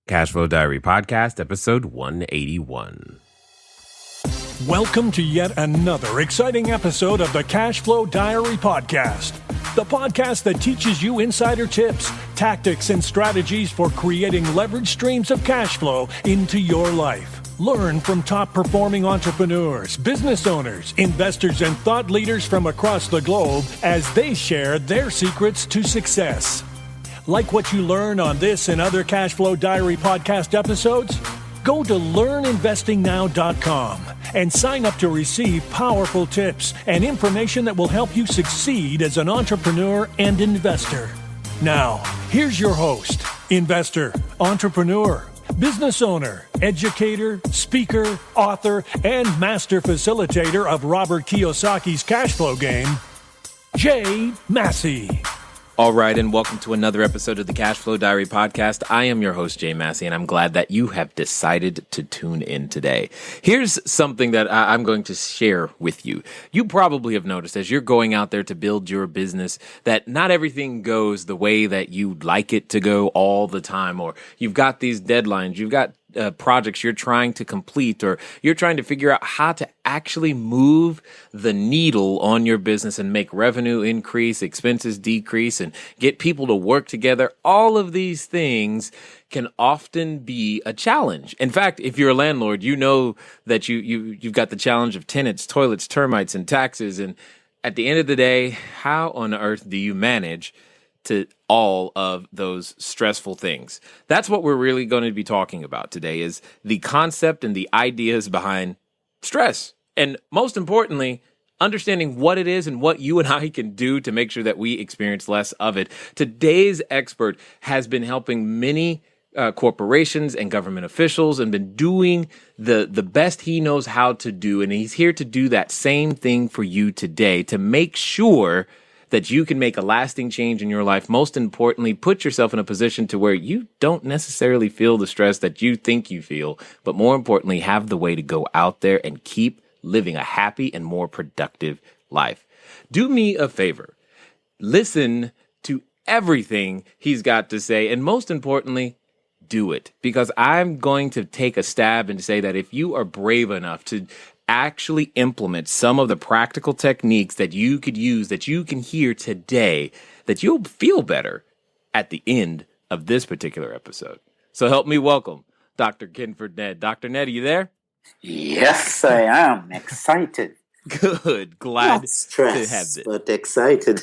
Cashflow Diary Podcast, episode 181. Welcome to yet another exciting episode of the Cashflow Diary Podcast, the podcast that teaches you insider tips, tactics, and strategies for creating leverage streams of cash flow into your life. Learn from top-performing entrepreneurs, business owners, investors, and thought leaders from across the globe as they share their secrets to success. Like what you learn on this and other Cashflow Diary podcast episodes? Go to learninvestingnow.com and sign up to receive powerful tips and information that will help you succeed as an entrepreneur and investor. Now, here's your host, investor, entrepreneur, business owner, educator, speaker, author, and master facilitator of Robert Kiyosaki's cash flow game, Jay Massey. All right, and welcome to another episode of the Cashflow Diary Podcast. I am your host, Jay Massey, and I'm glad that you have decided to tune in today. Here's something that I'm going to share with you. You probably have noticed as you're going out there to build your business that not everything goes the way that you'd like it to go all the time, or you've got these deadlines, you've got projects you're trying to complete, or you're trying to figure out how to actually move the needle on your business and make revenue increase, expenses decrease, and get people to work together. All of these things can often be a challenge. In fact, if you're a landlord, you know that you've got the challenge of tenants, toilets, termites, and taxes. And at the end of the day, how on earth do you manage to all of those stressful things? That's what we're really going to be talking about today, is the concept and the ideas behind stress. And most importantly, understanding what it is and what you and I can do to make sure that we experience less of it. Today's expert has been helping many corporations and government officials and been doing the best he knows how to do. And he's here to do that same thing for you today to make sure that you can make a lasting change in your life. Most importantly, put yourself in a position to where you don't necessarily feel the stress that you think you feel, but more importantly, have the way to go out there and keep living a happy and more productive life. Do me a favor. Listen to everything he's got to say, and most importantly, do it. Because I'm going to take a stab and say that if you are brave enough to actually implement some of the practical techniques that you could use, that you can hear today, that you'll feel better at the end of this particular episode. So help me welcome Dr. Nedd. Dr. Nedd, are you there? Yes, I am. Excited. Good. Glad Not stressed, to have this. but excited.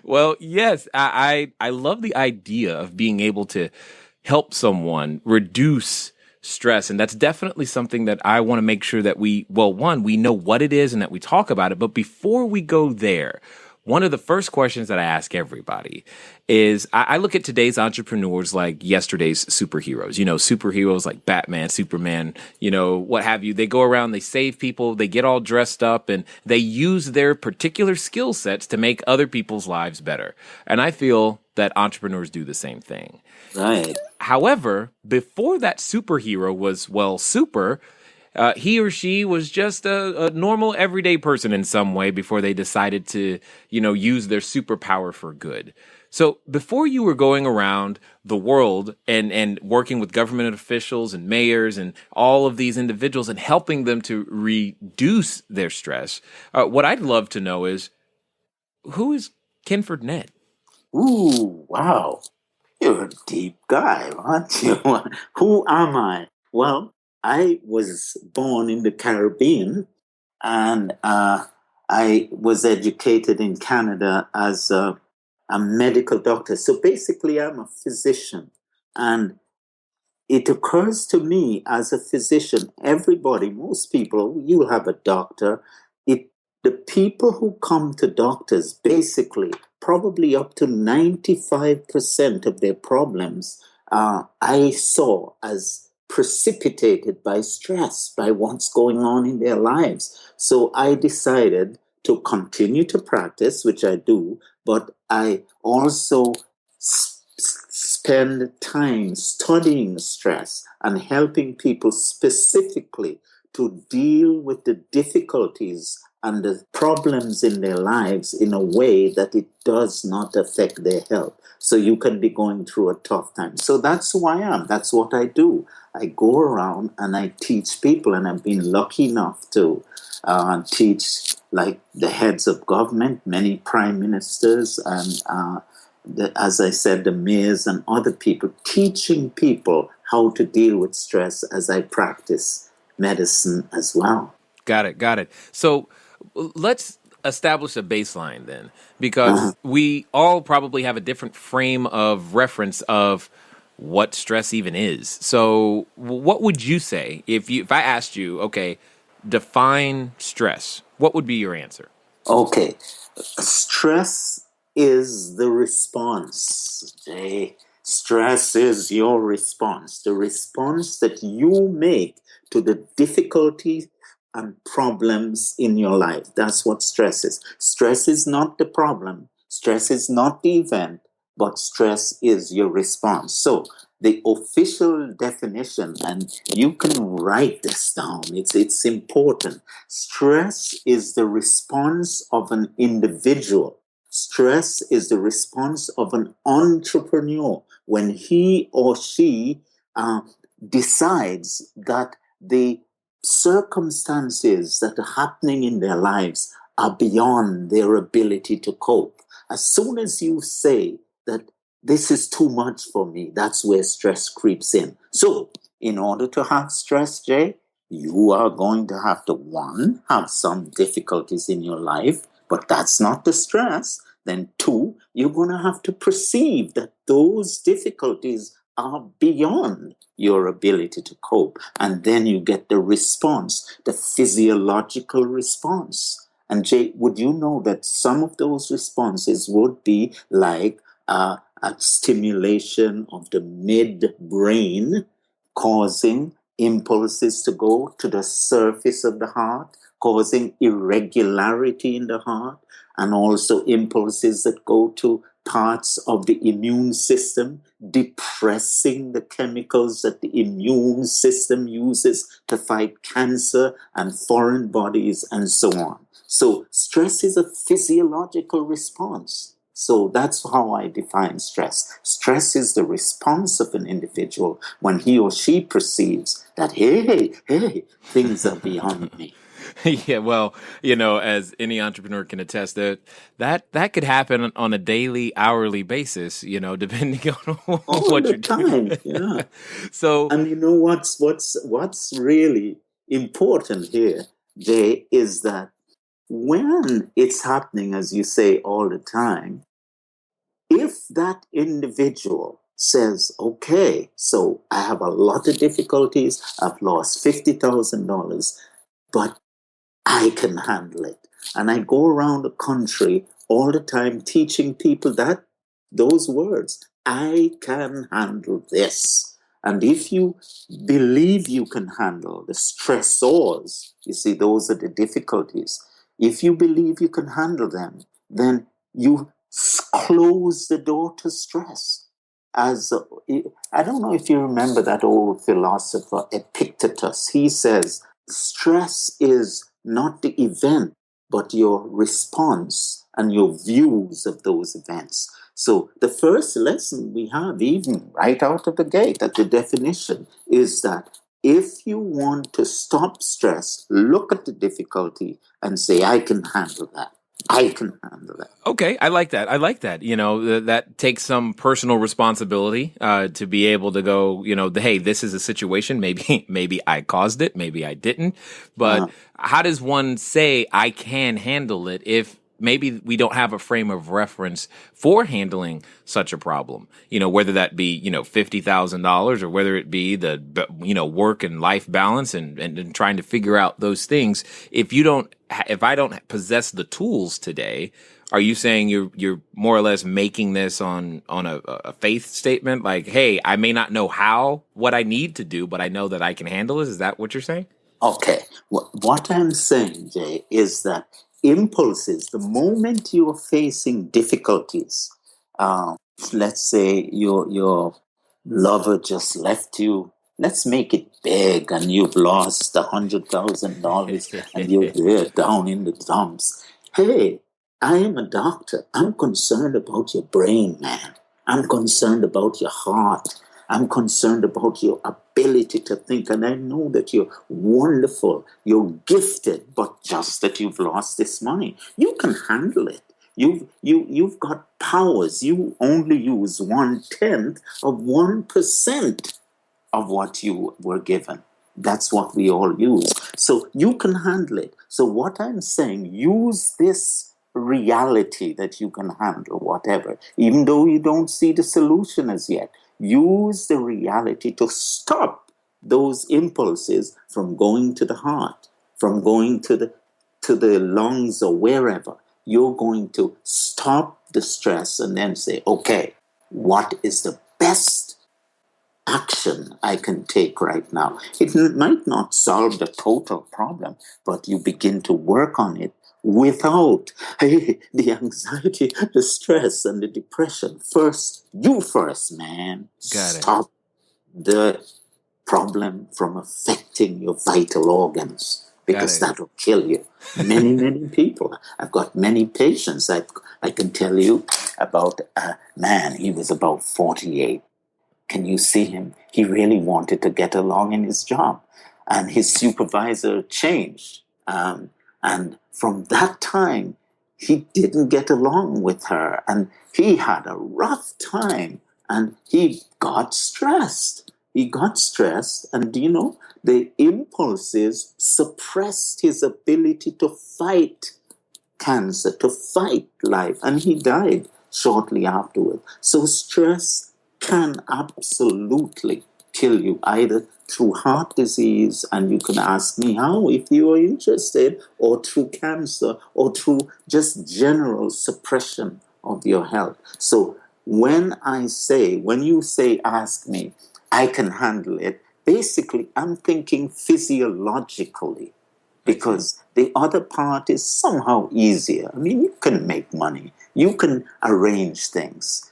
Well, yes, I love the idea of being able to help someone reduce stress. And that's definitely something that I want to make sure that we know what it is and that we talk about it. But before we go there, one of the first questions that I ask everybody is, I look at today's entrepreneurs like yesterday's superheroes, superheroes like Batman, Superman, what have you. They go around, they save people, they get all dressed up, and they use their particular skill sets to make other people's lives better. And I feel that entrepreneurs do the same thing. Right. However, before that superhero was, super, he or she was just a normal, everyday person in some way before they decided to, use their superpower for good. So before you were going around the world and working with government officials and mayors and all of these individuals and helping them to reduce their stress, what I'd love to know is, who is Kenford Nedd? Ooh, wow. You're a deep guy, aren't you? Who am I? Well, I was born in the Caribbean, and I was educated in Canada as a medical doctor. So basically, I'm a physician. And it occurs to me as a physician, most people, you'll have a doctor. The people who come to doctors, basically, probably up to 95% of their problems, I saw as precipitated by stress, by what's going on in their lives. So I decided to continue to practice, which I do, but I also spend time studying stress and helping people specifically to deal with the difficulties and the problems in their lives in a way that it does not affect their health. So you can be going through a tough time. So that's who I am. That's what I do. I go around and I teach people, and I've been lucky enough to teach like the heads of government, many prime ministers, and as I said, the mayors and other people, teaching people how to deal with stress as I practice medicine as well. Got it. Got it. So let's establish a baseline then, because we all probably have a different frame of reference of what stress even is. So what would you say if I asked you, okay, define stress, what would be your answer? Okay. Stress is the response, Jay. Stress is your response, the response that you make to the difficulties and problems in your life. That's what stress is. Stress is not the problem. Stress is not the event, but stress is your response. So the official definition, and you can write this down, it's important. Stress is the response of an individual. Stress is the response of an entrepreneur when he or she decides that the circumstances that are happening in their lives are beyond their ability to cope. As soon as you say that this is too much for me, that's where stress creeps in. So, in order to have stress, Jay, you are going to have to, one, have some difficulties in your life, but that's not the stress. Then two, you're going to have to perceive that those difficulties are beyond your ability to cope. And then you get the response, the physiological response. And Jay, would you know that some of those responses would be like a stimulation of the midbrain, causing impulses to go to the surface of the heart, causing irregularity in the heart, and also impulses that go to parts of the immune system, depressing the chemicals that the immune system uses to fight cancer and foreign bodies and so on. So stress is a physiological response. So that's how I define stress. Stress is the response of an individual when he or she perceives that, hey, things are beyond me. Yeah, well, as any entrepreneur can attest, that could happen on a daily, hourly basis, depending on All what the you're doing. time, yeah. So, And you know what's really important here, Jay, is that when it's happening, as you say all the time, if that individual says, okay, so I have a lot of difficulties, I've lost $50,000, but I can handle it. And I go around the country all the time teaching people those words, I can handle this. And if you believe you can handle the stressors, you see, those are the difficulties. If you believe you can handle them, then you close the door to stress. As I don't know if you remember that old philosopher Epictetus. He says, stress is not the event, but your response and your views of those events. So the first lesson we have, even right out of the gate at the definition, is that if you want to stop stress, look at the difficulty and say, I can handle that. I can handle that. okay, I like that. That takes some personal responsibility to be able to go, hey, this is a situation. Maybe I caused it. Maybe I didn't. But how does one say I can handle it if maybe we don't have a frame of reference for handling such a problem, whether that be, $50,000 or whether it be the, work and life balance and trying to figure out those things. If I don't possess the tools today, are you saying you're more or less making this on a faith statement? Like, hey, I may not know what I need to do, but I know that I can handle this. Is that what you're saying? Okay. What I'm saying, Jay, is that impulses, the moment you're facing difficulties, let's say your lover just left you, let's make it big, and you've lost $100,000 and you're there down in the dumps. Hey, I am a doctor. I'm concerned about your brain, man. I'm concerned about your heart. I'm concerned about your ability to think. And I know that you're wonderful. You're gifted, but just that you've lost this money. You can handle it. You've got powers. You only use 1/10 of 1% of what you were given. That's what we all use. So you can handle it. So what I'm saying, use this reality that you can handle whatever, even though you don't see the solution as yet. Use the reality to stop those impulses from going to the heart, from going to the lungs or wherever. You're going to stop the stress and then say, okay, what is the best action I can take right now? It might not solve the total problem, but you begin to work on it without the anxiety, the stress, and the depression. First, man. Got it. Stop the problem from affecting your vital organs, because that'll kill you. Many people. I've got many patients. I can tell you about a man. He was about 48. Can you see him? He really wanted to get along in his job, and his supervisor changed. And from that time, he didn't get along with her, and he had a rough time, and he got stressed. And the impulses suppressed his ability to fight cancer, to fight life, and he died shortly afterward. So stress can absolutely kill you, either through heart disease, and you can ask me how if you are interested, or through cancer, or through just general suppression of your health. So when you say ask me, I can handle it, basically I'm thinking physiologically, because the other part is somehow easier. I mean, you can make money, you can arrange things,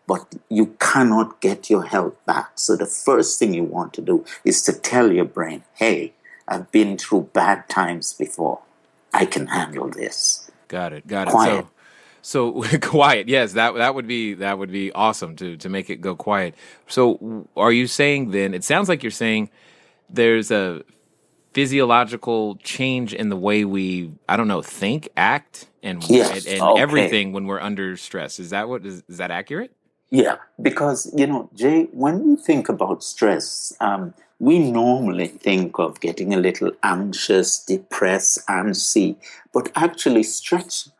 but you cannot get your health back. So the first thing you want to do is to tell your brain, hey, I've been through bad times before. I can handle this. Got it. Quiet. So quiet. Yes, that would be awesome to make it go quiet. So are you saying then, it sounds like you're saying there's a physiological change in the way we, think, act, and everything when we're under stress. Is that accurate? Yeah, because, Jay, when we think about stress, we normally think of getting a little anxious, depressed, antsy, but actually stress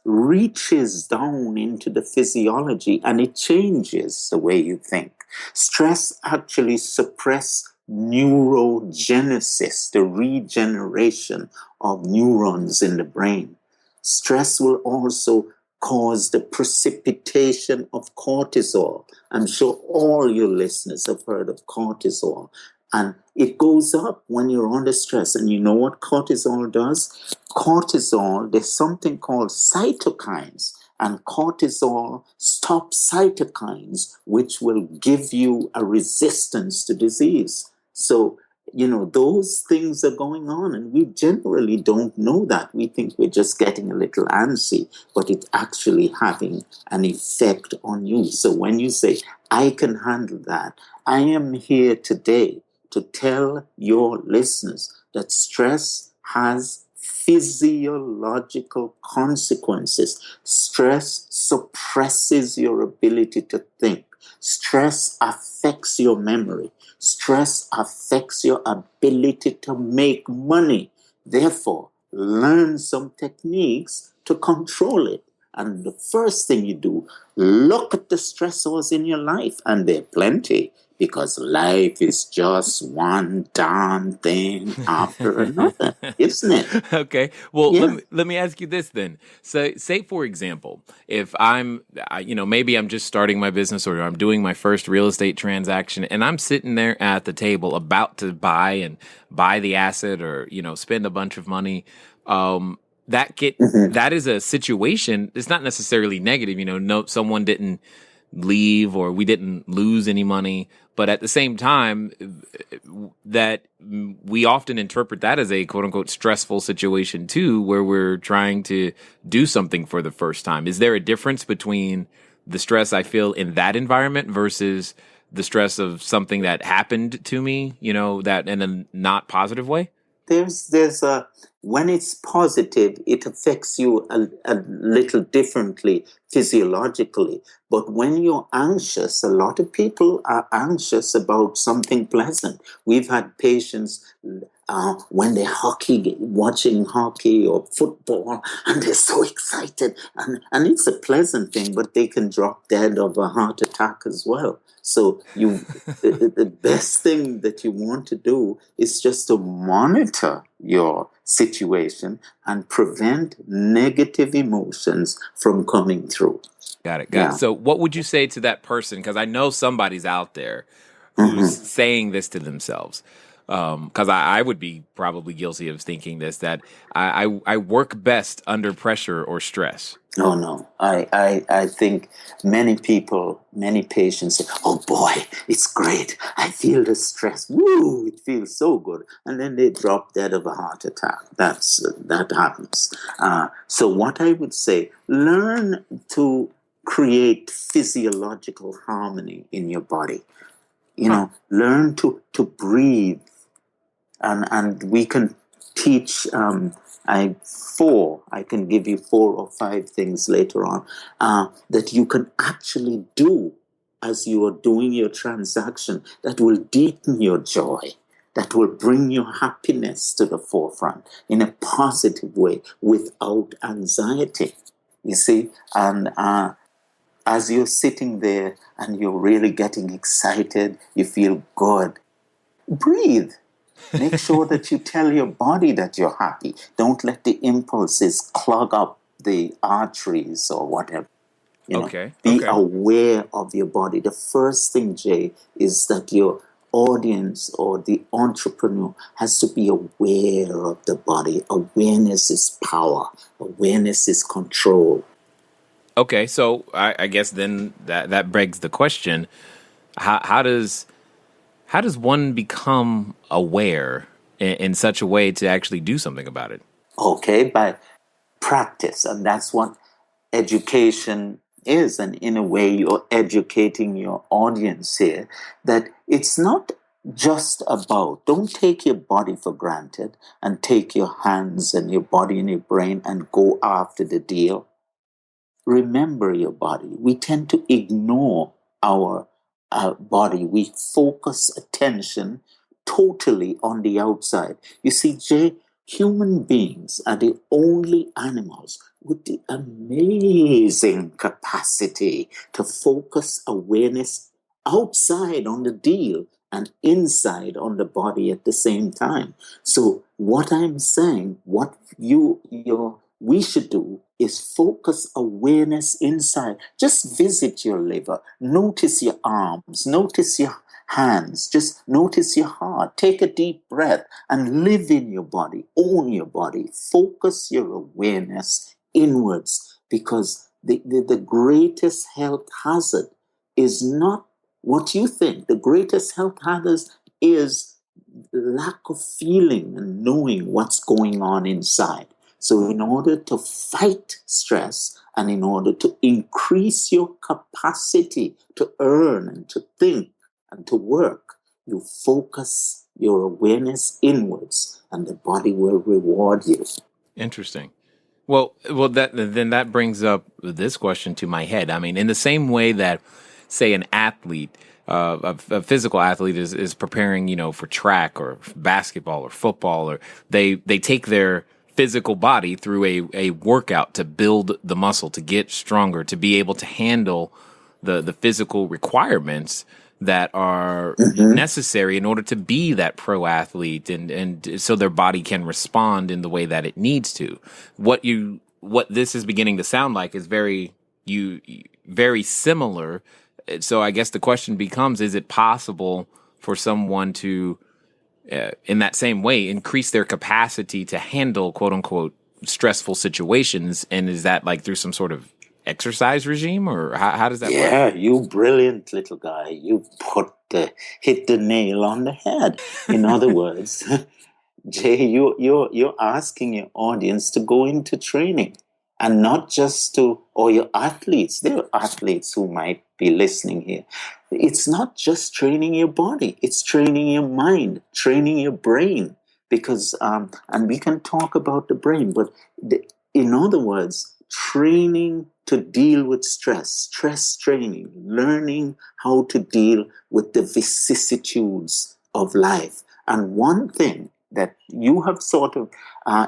reaches down into the physiology and it changes the way you think. Stress actually suppresses neurogenesis, the regeneration of neurons in the brain. Stress will also cause the precipitation of cortisol. I'm sure all your listeners have heard of cortisol. And it goes up when you're under stress. And you know what cortisol does? Cortisol, there's something called cytokines. And cortisol stops cytokines, which will give you a resistance to disease. So, those things are going on, and we generally don't know that. We think we're just getting a little antsy, but it's actually having an effect on you. So when you say, I can handle that, I am here today to tell your listeners that stress has physiological consequences. Stress suppresses your ability to think. Stress affects your memory. Stress affects your ability to make money. Therefore, learn some techniques to control it. And the first thing you do, look at the stressors in your life, and there are plenty, because life is just one darn thing after another, isn't it? Okay. Well, let me ask you this then. So, say for example, if maybe I'm just starting my business, or I'm doing my first real estate transaction, and I'm sitting there at the table about to buy the asset, or spend a bunch of money. That is a situation. It's not necessarily negative. Someone didn't leave or we didn't lose any money. But at the same time, that we often interpret that as a quote unquote stressful situation too, where we're trying to do something for the first time. Is there a difference between the stress I feel in that environment versus the stress of something that happened to me, that in a not positive way? There's a when it's positive, it affects you a little differently physiologically. But when you're anxious, a lot of people are anxious about something pleasant. We've had patients when they're watching hockey or football, and they're so excited, and it's a pleasant thing, but they can drop dead of a heart attack as well. So the best thing that you want to do is just to monitor your situation and prevent negative emotions from coming through. Got it. So what would you say to that person? Because I know somebody's out there who's saying this to themselves. Because I would be probably guilty of thinking this, that I work best under pressure or stress. Oh, no. I think many patients say, oh boy, it's great. I feel the stress. Woo, it feels so good. And then they drop dead of a heart attack. That happens. So what I would say, learn to create physiological harmony in your body. Learn to breathe. And we can teach, I can give you 4 or 5 things later on that you can actually do as you are doing your transaction that will deepen your joy, that will bring your happiness to the forefront in a positive way without anxiety, you see. And as you're sitting there and you're really getting excited, you feel good, breathe. Make sure that you tell your body that you're happy. Don't let the impulses clog up the arteries or whatever. Be aware of your body. The first thing, Jay, is that your audience or the entrepreneur has to be aware of the body. Awareness is power. Awareness is control. Okay, so I guess then that begs the question: How does one become aware in such a way to actually do something about it? Okay, by practice. And that's what education is. And in a way, you're educating your audience here that it's not just about, don't take your body for granted and take your hands and your body and your brain and go after the deal. Remember your body. We tend to ignore our body. We focus attention totally on the outside. You see, Jay, human beings are the only animals with the amazing capacity to focus awareness outside on the deal and inside on the body at the same time. So what I'm saying, what we should do is focus awareness inside. Just visit your liver. Notice your arms. Notice your hands. Just notice your heart. Take a deep breath and live in your body. Own your body. Focus your awareness inwards, because the greatest health hazard is not what you think. The greatest health hazard is lack of feeling and knowing what's going on inside. So in order to fight stress and in order to increase your capacity to earn and to think and to work, you focus your awareness inwards and the body will reward you. Interesting. Well, that brings up this question to my head. I mean, in the same way that, say, an athlete, a physical athlete is preparing, for track or basketball or football, or they take their physical body through a workout to build the muscle, to get stronger, to be able to handle the physical requirements that are necessary in order to be that pro athlete, and so their body can respond in the way that it needs to. What this is beginning to sound like is very similar. So I guess the question becomes, is it possible for someone to, in that same way, increase their capacity to handle quote unquote stressful situations? And is that like through some sort of exercise regime, or how does that work? Yeah, you brilliant little guy. You hit the nail on the head. In other words, Jay, you're asking your audience to go into training, and not just to, or your athletes. There are athletes who might be listening here. It's not just training your body; it's training your mind, training your brain. Because and we can talk about the brain, but in other words, training to deal with stress training, learning how to deal with the vicissitudes of life. And one thing that you have sort of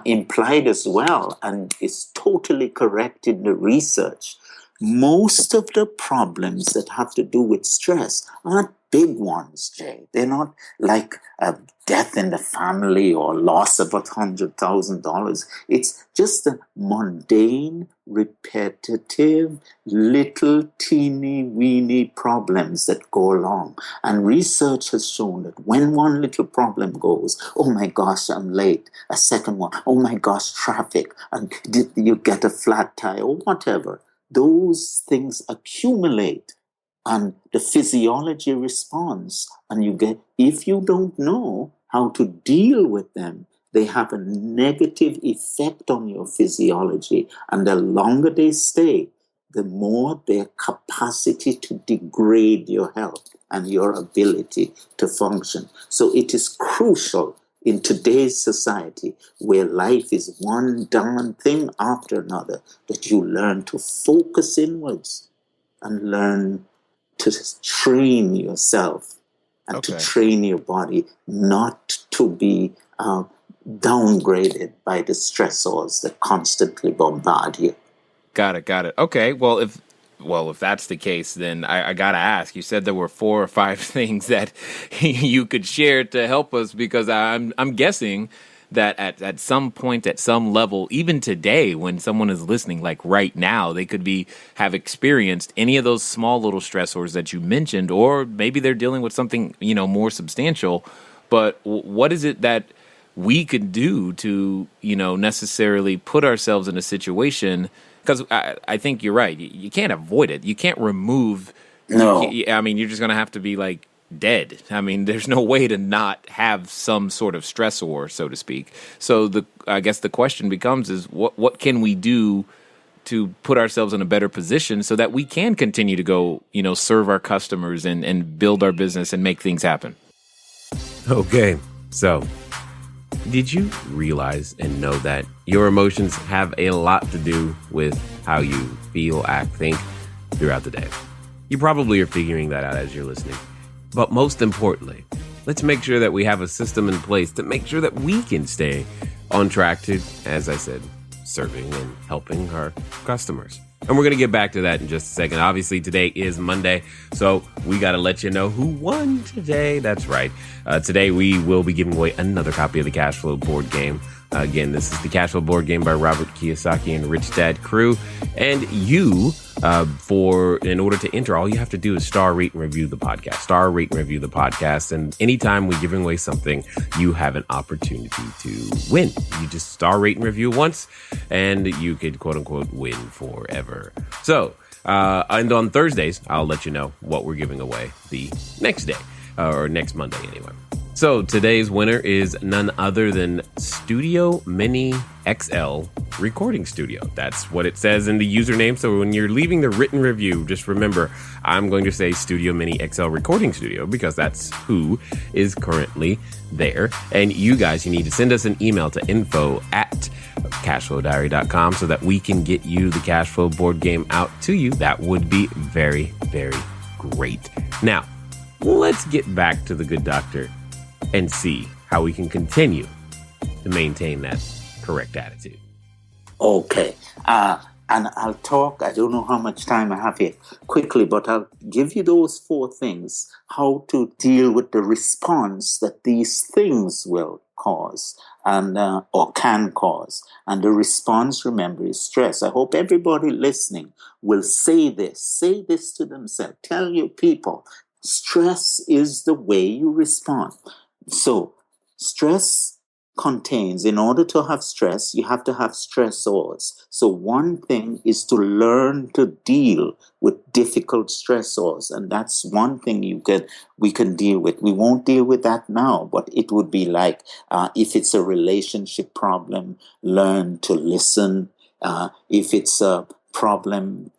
implied as well, and is totally correct in the research, most of the problems that have to do with stress aren't big ones, Jay. They're not like a death in the family or loss of $100,000. It's just the mundane, repetitive, little teeny weeny problems that go along. And research has shown that when one little problem goes, oh my gosh, I'm late. A second one, oh my gosh, traffic. And did you get a flat tire or whatever? Those things accumulate and the physiology responds. And you get, if you don't know how to deal with them, they have a negative effect on your physiology. And the longer they stay, the more their capacity to degrade your health and your ability to function. So it is crucial in today's society, where life is one darn thing after another, that you learn to focus inwards and learn to train yourself and to train your body not to be downgraded by the stressors that constantly bombard you. Got it. Okay, well, if that's the case, then I gotta ask. You said there were 4 or 5 things that you could share to help us, because I'm guessing that at some point, at some level, even today, when someone is listening, like right now, they could have experienced any of those small little stressors that you mentioned, or maybe they're dealing with something more substantial. But what is it that we could do to necessarily put ourselves in a situation? Because I think you're right. You can't avoid it. You can't remove. No. I mean, you're just going to have to be like dead. I mean, there's no way to not have some sort of stressor, so to speak. So I guess the question becomes is what can we do to put ourselves in a better position so that we can continue to go, serve our customers and build our business and make things happen? Okay, so did you realize and know that your emotions have a lot to do with how you feel, act, think throughout the day? You probably are figuring that out as you're listening. But most importantly, let's make sure that we have a system in place to make sure that we can stay on track to, as I said, serving and helping our customers. And we're going to get back to that in just a second. Obviously, today is Monday, so we got to let you know who won today. That's right. Today, we will be giving away another copy of the Cashflow board game. Again, this is the Cashflow board game by Robert Kiyosaki and Rich Dad Crew. And you, in order to enter, all you have to do is star, rate, and review the podcast. Star, rate, and review the podcast. And anytime we're giving away something, you have an opportunity to win. You just star, rate, and review once, and you could, quote unquote, win forever. So, and on Thursdays, I'll let you know what we're giving away the next day, or next Monday anyway. So today's winner is none other than Studio Mini XL Recording Studio. That's what it says in the username. So when you're leaving the written review, just remember, I'm going to say Studio Mini XL Recording Studio because that's who is currently there. And you guys, you need to send us an email to info@cashflowdiary.com so that we can get you the Cashflow board game out to you. That would be very, very great. Now, let's get back to the good doctor and see how we can continue to maintain that correct attitude. Okay. And I'll talk, I don't know how much time I have here, quickly, but I'll give you those 4 things, how to deal with the response that these things will cause and or can cause. And the response, remember, is stress. I hope everybody listening will say this to themselves. Tell your people, stress is the way you respond. So stress contains, in order to have stress, you have to have stressors. So one thing is to learn to deal with difficult stressors. And that's one thing we can deal with. We won't deal with that now, but it would be like, if it's a relationship problem, learn to listen. If it's a problem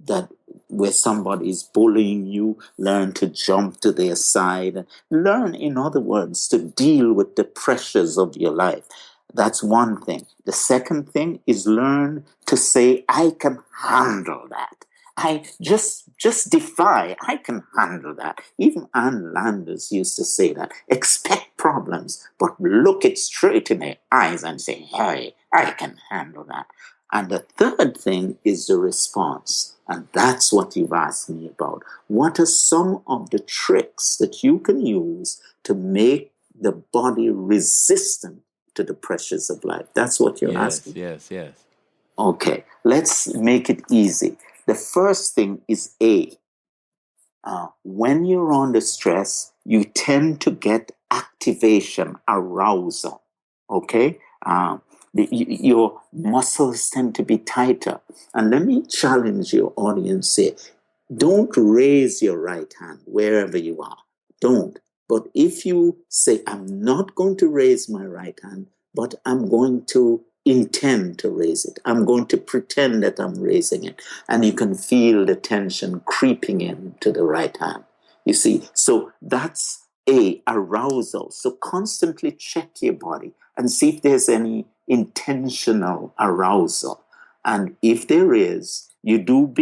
that where somebody is bullying you, learn to jump to their side. Learn, in other words, to deal with the pressures of your life. That's one thing. The second thing is learn to say, I can handle that. I just defy, I can handle that. Even Ann Landers used to say that. Expect problems, but look it straight in the eyes and say, hey, I can handle that. And the third thing is the response. And that's what you've asked me about. What are some of the tricks that you can use to make the body resistant to the pressures of life? That's what you're asking. Yes. Okay, let's make it easy. The first thing is A. When you're under stress, you tend to get activation, arousal. Okay? Your muscles tend to be tighter. And let me challenge your audience here. Don't raise your right hand wherever you are. Don't. But if you say, I'm not going to raise my right hand, but I'm going to intend to raise it. I'm going to pretend that I'm raising it. And you can feel the tension creeping into the right hand. You see, so that's arousal. So constantly check your body and see if there's any intentional arousal. And if there is, you do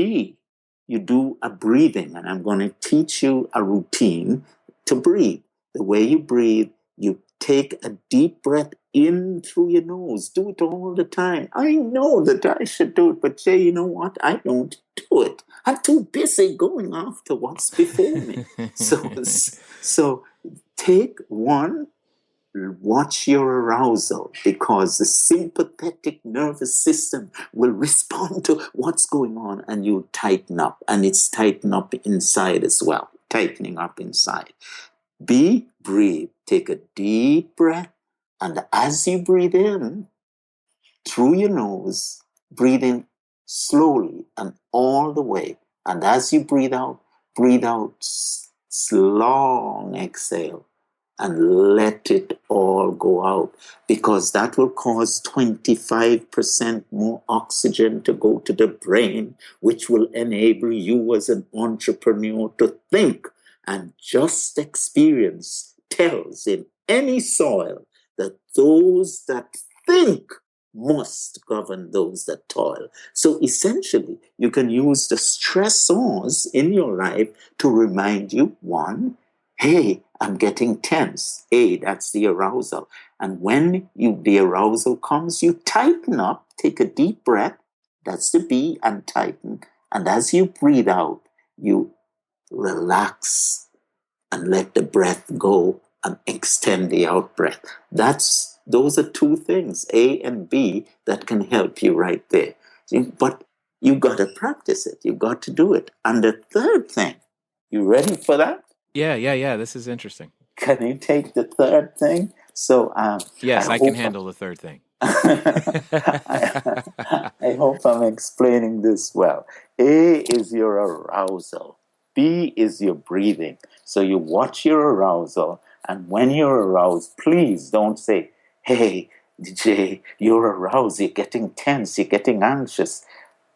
a breathing. And I'm going to teach you a routine to breathe. The way you breathe, you take a deep breath in through your nose. Do it all the time. I know that I should do it, but Jay, you know what? I don't do it. I'm too busy going after what's before me. So take one, watch your arousal, because the sympathetic nervous system will respond to what's going on, and you tighten up, and it's tighten up inside as well, tightening up inside. B, breathe. Take a deep breath, and as you breathe in through your nose, breathe in slowly and all the way. And as you breathe out long exhale, and let it all go out, because that will cause 25% more oxygen to go to the brain, which will enable you as an entrepreneur to think. And just experience tells in any soil that those that think must govern those that toil. So essentially, you can use the stressors in your life to remind you, one, hey, I'm getting tense. Hey, that's the arousal. And when the arousal comes, you tighten up, take a deep breath. That's the B, and tighten. And as you breathe out, you relax and let the breath go and extend the out breath. Those are two things, A and B, that can help you right there. But you got to practice it. You got to do it. And the third thing, you ready for that? Yeah. This is interesting. Can you take the third thing? So, yes, I can handle the third thing. I hope I'm explaining this well. A is your arousal. B is your breathing. So you watch your arousal, and when you're aroused, please don't say, hey, Jay, you're aroused, you're getting tense, you're getting anxious.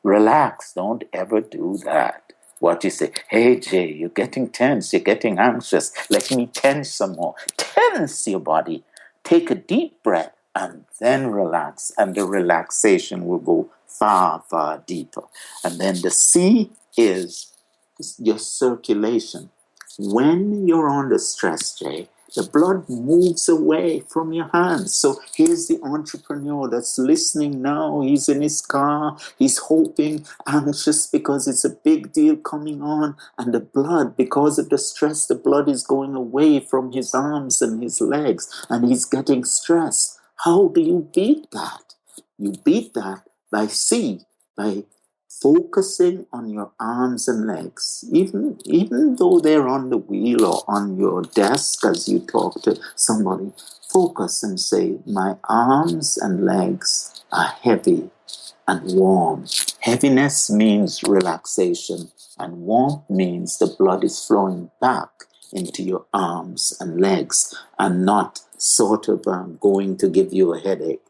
Relax, don't ever do that. What you say, hey, Jay, you're getting tense, you're getting anxious. Let me tense some more. Tense your body. Take a deep breath and then relax. And the relaxation will go far, far deeper. And then the C is your circulation. When you're under stress, Jay, the blood moves away from your hands. So here's the entrepreneur that's listening now. He's in his car. He's hoping, anxious, because it's a big deal coming on. And the blood, because of the stress, the blood is going away from his arms and his legs. And he's getting stressed. How do you beat that? You beat that by focusing on your arms and legs, even though they're on the wheel or on your desk as you talk to somebody. focus and say, my arms and legs are heavy and warm. Heaviness means relaxation, and warmth means the blood is flowing back into your arms and legs and not sort of going to give you a headache.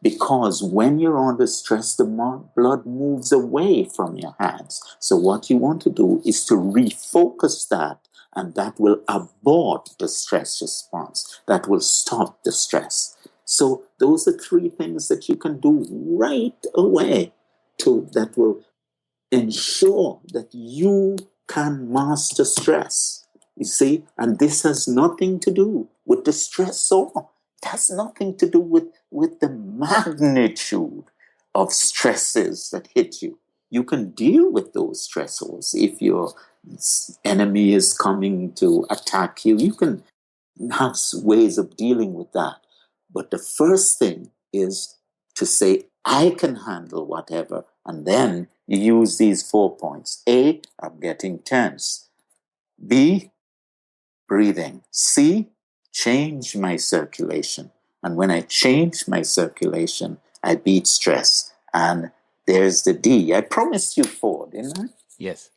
Because when you're under stress, the blood moves away from your hands. So what you want to do is to refocus that, and that will abort the stress response. That will stop the stress. So those are 3 things that you can do right away that will ensure that you can master stress. You see, and this has nothing to do with the stressor. It has nothing to do with the magnitude of stresses that hit you. You can deal with those stressors. If your enemy is coming to attack you, you can have ways of dealing with that. But the first thing is to say, I can handle whatever. And then you use these 4 points. A, I'm getting tense. B, breathing. C, change my circulation. And when I change my circulation, I beat stress. And there's the D. I promised you 4, didn't I? Yes.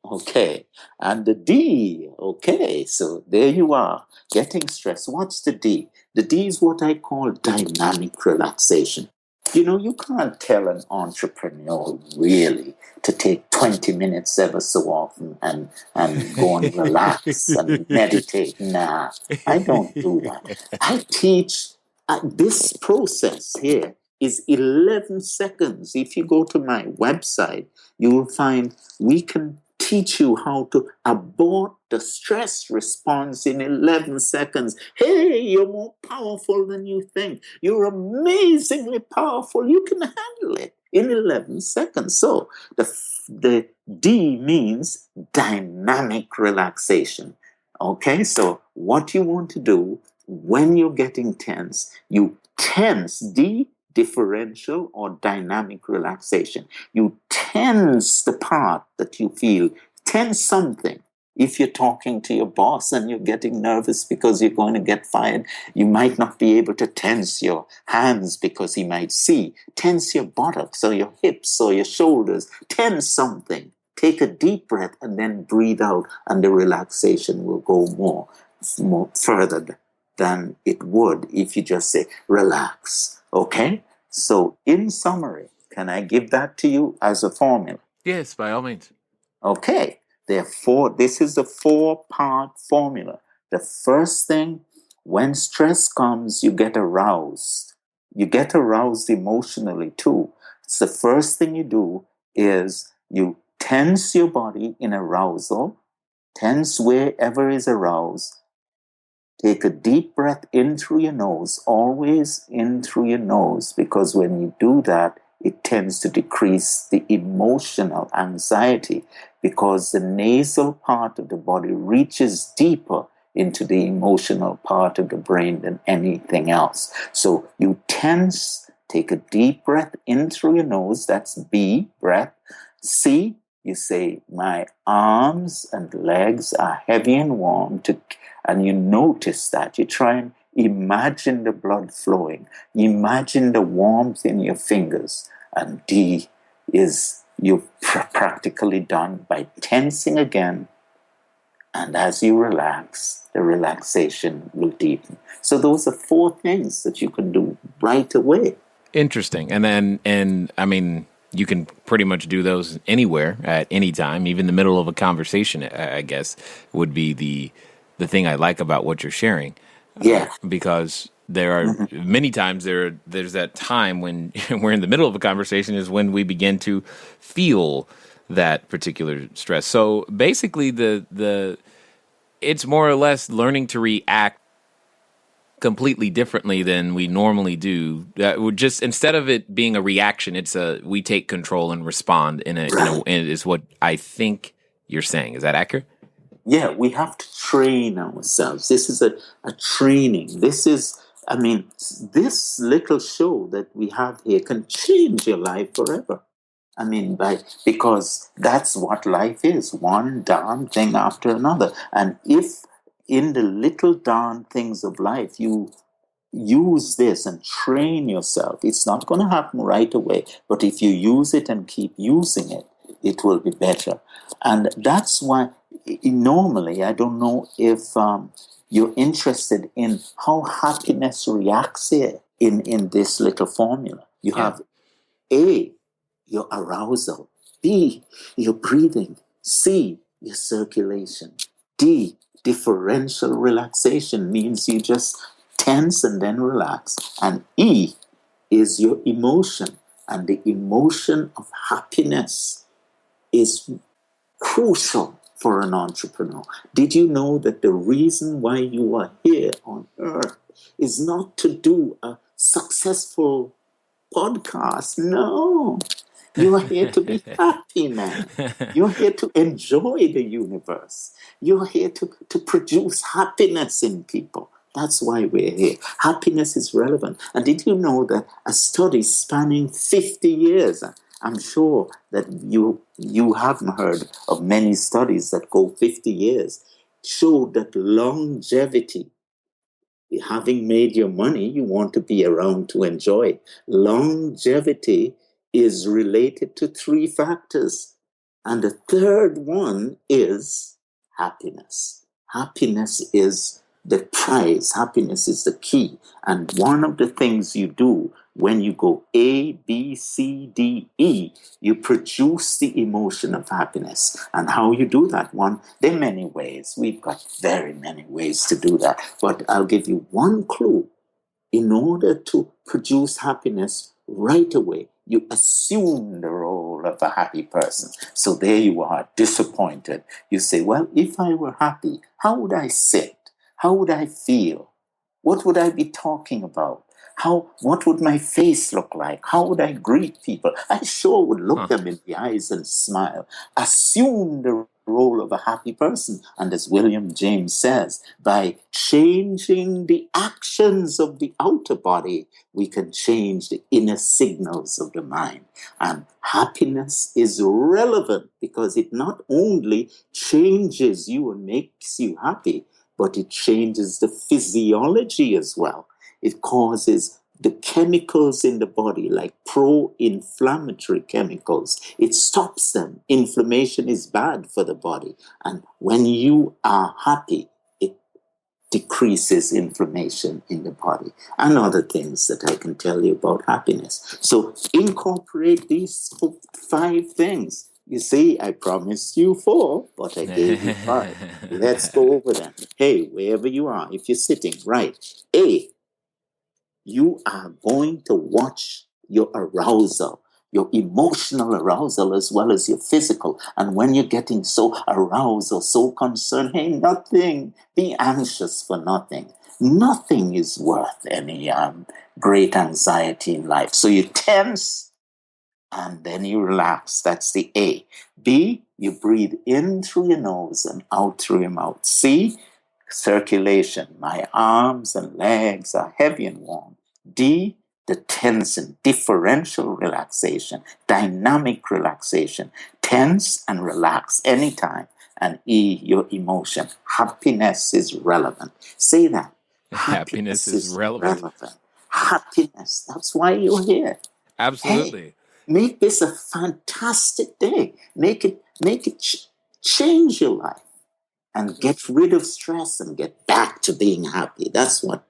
Okay. And the D. Okay. So there you are, getting stressed. What's the D? The D is what I call dynamic relaxation. You can't tell an entrepreneur really to take 20 minutes ever so often and go and relax and meditate. Nah, I don't do that. I teach this process here is 11 seconds. If you go to my website, you will find we can teach you how to abort the stress response in 11 seconds. Hey, you're more powerful than you think. You're amazingly powerful. You can handle it in 11 seconds. So the D means dynamic relaxation. Okay, so what you want to do when you're getting tense, you tense, D, differential or dynamic relaxation. You tense the part that you feel, tense something. If you're talking to your boss and you're getting nervous because you're going to get fired, you might not be able to tense your hands because he might see. Tense your buttocks or your hips or your shoulders. Tense something. Take a deep breath and then breathe out, and the relaxation will go more further than it would if you just say, relax. Okay? So in summary, can I give that to you as a formula? Yes, by all means. Okay. Therefore, this is the 4-part formula. The first thing, when stress comes, you get aroused. You get aroused emotionally too. It's the first thing you do is you tense your body in arousal, tense wherever is aroused. Take a deep breath in through your nose, always in through your nose, because when you do that, it tends to decrease the emotional anxiety, because the nasal part of the body reaches deeper into the emotional part of the brain than anything else. So you tense, take a deep breath in through your nose, that's B, breath. C, you say, my arms and legs are heavy and warm, and you notice that. You try and imagine the blood flowing. Imagine the warmth in your fingers. And D is you've practically done by tensing again. And as you relax, the relaxation will deepen. So those are 4 things that you can do right away. Interesting. And I mean, you can pretty much do those anywhere at any time, even the middle of a conversation, I guess, would be the thing I like about what you're sharing. Yeah. Because there are many times there's that time when we're in the middle of a conversation is when we begin to feel that particular stress. So basically it's more or less learning to react completely differently than we normally do. Would just, instead of it being a reaction, we take control and respond is what I think you're saying. Is that accurate? Yeah, we have to train ourselves. This is a training. This little show that we have here can change your life forever. Because that's what life is, one darn thing after another. And if in the little darn things of life, you use this and train yourself. It's not going to happen right away, but if you use it and keep using it, it will be better. And that's why normally, I don't know if you're interested in how happiness reacts here in this little formula. You have A, your arousal; B, your breathing; C, your circulation; D, differential relaxation, means you just tense and then relax; and E is your emotion. And the emotion of happiness is crucial for an entrepreneur. Did you know that the reason why you are here on earth is not to do a successful podcast? No. You are here to be happy, man. You're here to enjoy the universe. You're here to produce happiness in people. That's why we're here. Happiness is relevant. And did you know that a study spanning 50 years, I'm sure that you haven't heard of many studies that go 50 years, showed that longevity, having made your money, you want to be around to enjoy it. Longevity is related to 3 factors. And the third one is happiness. Happiness is the prize. Happiness is the key. And one of the things you do when you go A, B, C, D, E, you produce the emotion of happiness. And how you do that one, there are many ways. We've got very many ways to do that. But I'll give you one clue. In order to produce happiness right away, you assume the role of a happy person. So there you are, disappointed. You say, well, if I were happy, how would I sit? How would I feel? What would I be talking about? What would my face look like? How would I greet people? I sure would look them in the eyes and smile. Assume the role of a happy person. And as William James says, by changing the actions of the outer body, we can change the inner signals of the mind. And happiness is relevant because it not only changes you and makes you happy, but it changes the physiology as well. It causes the chemicals in the body, like pro-inflammatory chemicals. It stops them. Inflammation is bad for the body. And when you are happy, it decreases inflammation in the body. And other things that I can tell you about happiness. So incorporate these 5 things. You see, I promised you 4, but I gave you 5. Let's go over them. Hey, wherever you are, if you're sitting, right. A, you are going to watch your arousal, your emotional arousal as well as your physical. And when you're getting so aroused or so concerned, hey, nothing, be anxious for nothing. Nothing is worth any great anxiety in life. So you tense and then you relax. That's the A. B, you breathe in through your nose and out through your mouth. C, circulation. My arms and legs are heavy and warm. D, the tension, differential relaxation, dynamic relaxation. Tense and relax anytime. And E, your emotion. Happiness is relevant. Say that. Happiness is relevant. Happiness. That's why you're here. Absolutely. Hey, make this a fantastic day. Make it change your life and get rid of stress and get back to being happy. That's what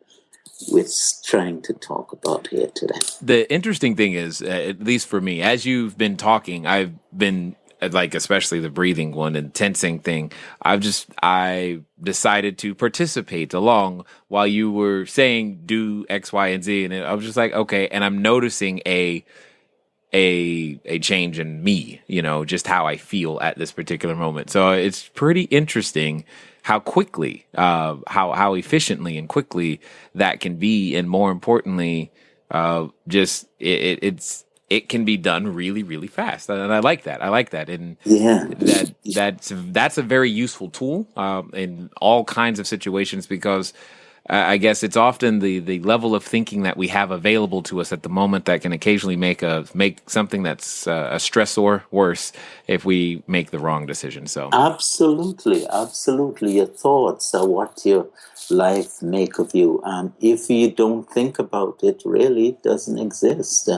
we're trying to talk about here today. The interesting thing is, at least for me, as you've been talking, I've been like, especially the breathing one and tensing thing, I decided to participate along while you were saying do X, Y, and Z. And I was just like, okay. And I'm noticing a change in me, just how I feel at this particular moment. So it's pretty interesting how quickly, how efficiently and quickly that can be. And more importantly, it can be done really, really fast. And I like that. And that's a very useful tool, in all kinds of situations, because I guess it's often the level of thinking that we have available to us at the moment that can occasionally make something that's a stressor worse if we make the wrong decision. So Absolutely, absolutely. Your thoughts are what your life make of you. And if you don't think about it, really, it doesn't exist,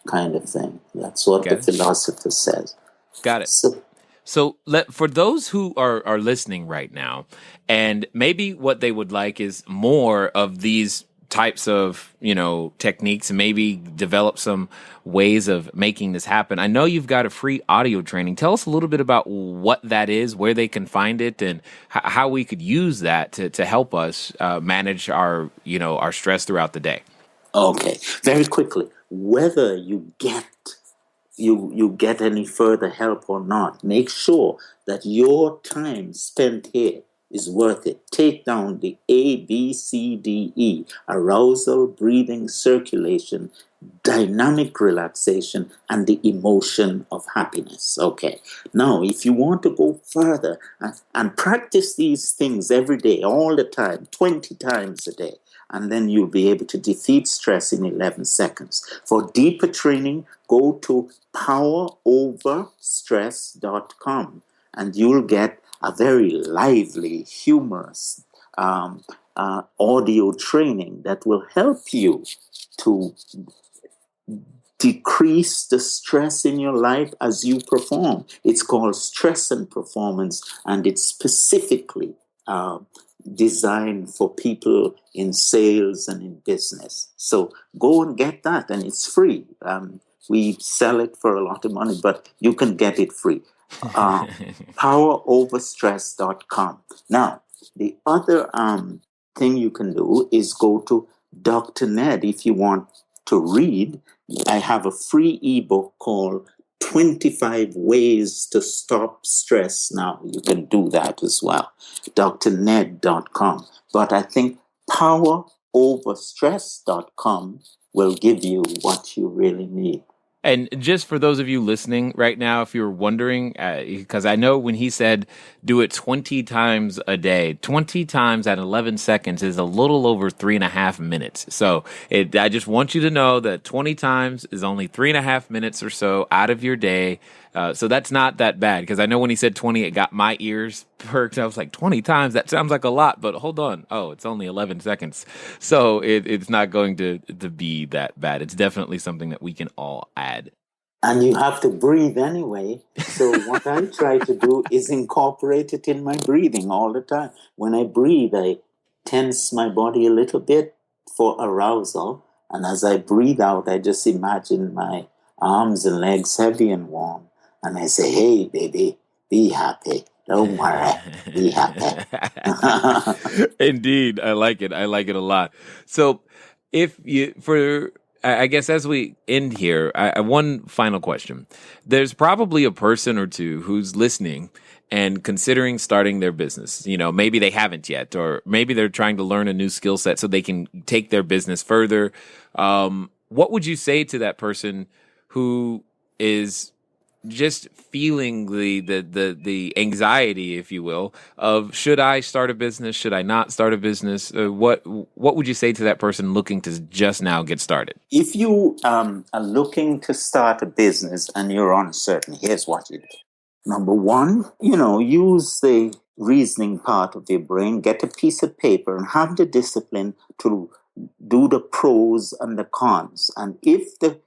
kind of thing. That's what the philosopher says. Got it. So for those who are listening right now, and maybe what they would like is more of these types of, techniques, and maybe develop some ways of making this happen. I know you've got a free audio training. Tell us a little bit about what that is, where they can find it, and how we could use that to help us manage our stress throughout the day. Okay, very quickly, whether you get any further help or not, make sure that your time spent here is worth it. Take down the ABCDE: arousal, breathing, circulation, dynamic relaxation, and the emotion of happiness. Okay. Now, if you want to go further and practice these things every day, all the time, 20 times a day, and then you'll be able to defeat stress in 11 seconds. For deeper training, go to poweroverstress.com, and you'll get a very lively, humorous audio training that will help you to decrease the stress in your life as you perform. It's called Stress and Performance, and it's specifically designed for people in sales and in business. So go and get that, and it's free. We sell it for a lot of money, but you can get it free. Poweroverstress.com. Now, the other thing you can do is go to Dr. Nedd if you want to read. I have a free ebook called 25 Ways to Stop Stress. Now, you can do that as well. drnedd.com. But I think poweroverstress.com will give you what you really need. And just for those of you listening right now, if you're wondering, because I know when he said do it 20 times a day, 20 times at 11 seconds is a little over 3.5 minutes. So I just want you to know that 20 times is only 3.5 minutes or so out of your day. So that's not that bad, because I know when he said 20, it got my ears perked. I was like, 20 times? That sounds like a lot, but hold on. Oh, it's only 11 seconds. So it's not going to be that bad. It's definitely something that we can all add. And you have to breathe anyway. So what I try to do is incorporate it in my breathing all the time. When I breathe, I tense my body a little bit for arousal. And as I breathe out, I just imagine my arms and legs heavy and warm. And I say, hey, baby, be happy. Don't worry. Be happy. Indeed. I like it. I like it a lot. So I guess as we end here, one final question. There's probably a person or two who's listening and considering starting their business. Maybe they haven't yet, or maybe they're trying to learn a new skill set so they can take their business further. What would you say to that person who is just feeling the anxiety, if you will, of should I start a business? Should I not start a business? What would you say to that person looking to just now get started? If you are looking to start a business and you're uncertain, here's what you do. Number one, use the reasoning part of your brain, get a piece of paper and have the discipline to do the pros and the cons. And if the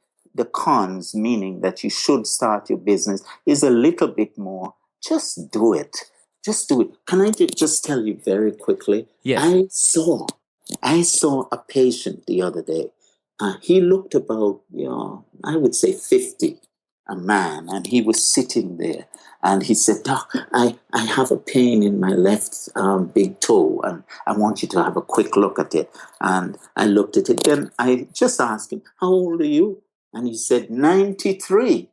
cons, meaning that you should start your business, is a little bit more, just do it. Just do it. Can I just tell you very quickly? Yes. I saw a patient the other day. He looked about, I would say 50, a man, and he was sitting there. And he said, Doc, I have a pain in my left big toe, and I want you to have a quick look at it. And I looked at it. Then I just asked him, how old are you? And he said, 93.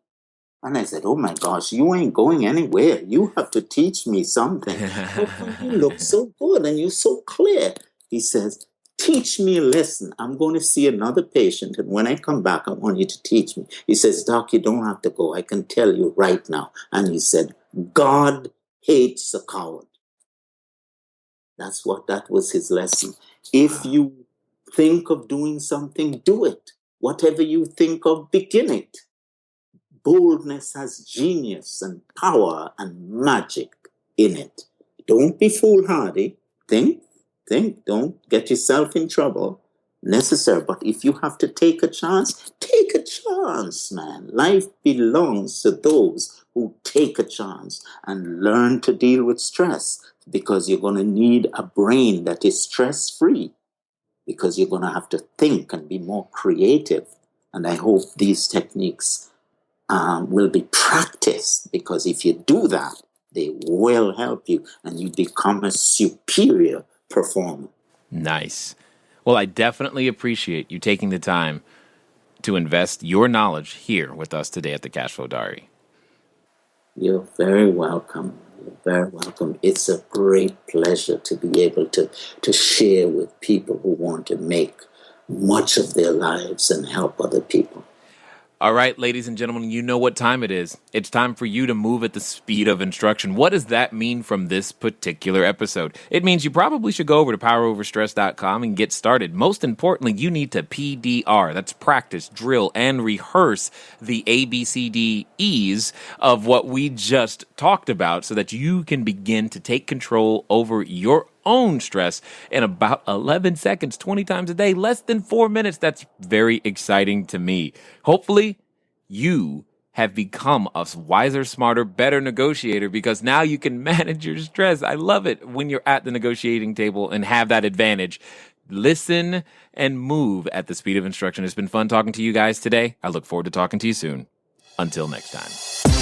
And I said, oh my gosh, you ain't going anywhere. You have to teach me something. You look so good and you're so clear. He says, teach me a lesson. I'm going to see another patient. And when I come back, I want you to teach me. He says, Doc, you don't have to go. I can tell you right now. And he said, God hates a coward. That was his lesson. If you think of doing something, do it. Whatever you think of, begin it. Boldness has genius and power and magic in it. Don't be foolhardy. Think. Don't get yourself in trouble. Necessary. But if you have to take a chance, man. Life belongs to those who take a chance and learn to deal with stress, because you're going to need a brain that is stress-free, because you're going to have to think and be more creative. And I hope these techniques will be practiced, because if you do that, they will help you and you become a superior performer. Nice. Well, I definitely appreciate you taking the time to invest your knowledge here with us today at the Cashflow Diary. You're very welcome. You're very welcome. It's a great pleasure to be able to share with people who want to make much of their lives and help other people. All right, ladies and gentlemen, you know what time it is. It's time for you to move at the speed of instruction. What does that mean from this particular episode? It means you probably should go over to poweroverstress.com and get started. Most importantly, you need to PDR. That's practice, drill, and rehearse the ABCDEs of what we just talked about, so that you can begin to take control over your own stress in about 11 seconds, 20 times a day, less than 4 minutes. That's very exciting to me. Hopefully, you have become a wiser, smarter, better negotiator, because now you can manage your stress. I love it when you're at the negotiating table and have that advantage. Listen and move at the speed of instruction. It's been fun talking to you guys today. I look forward to talking to you soon. Until next time.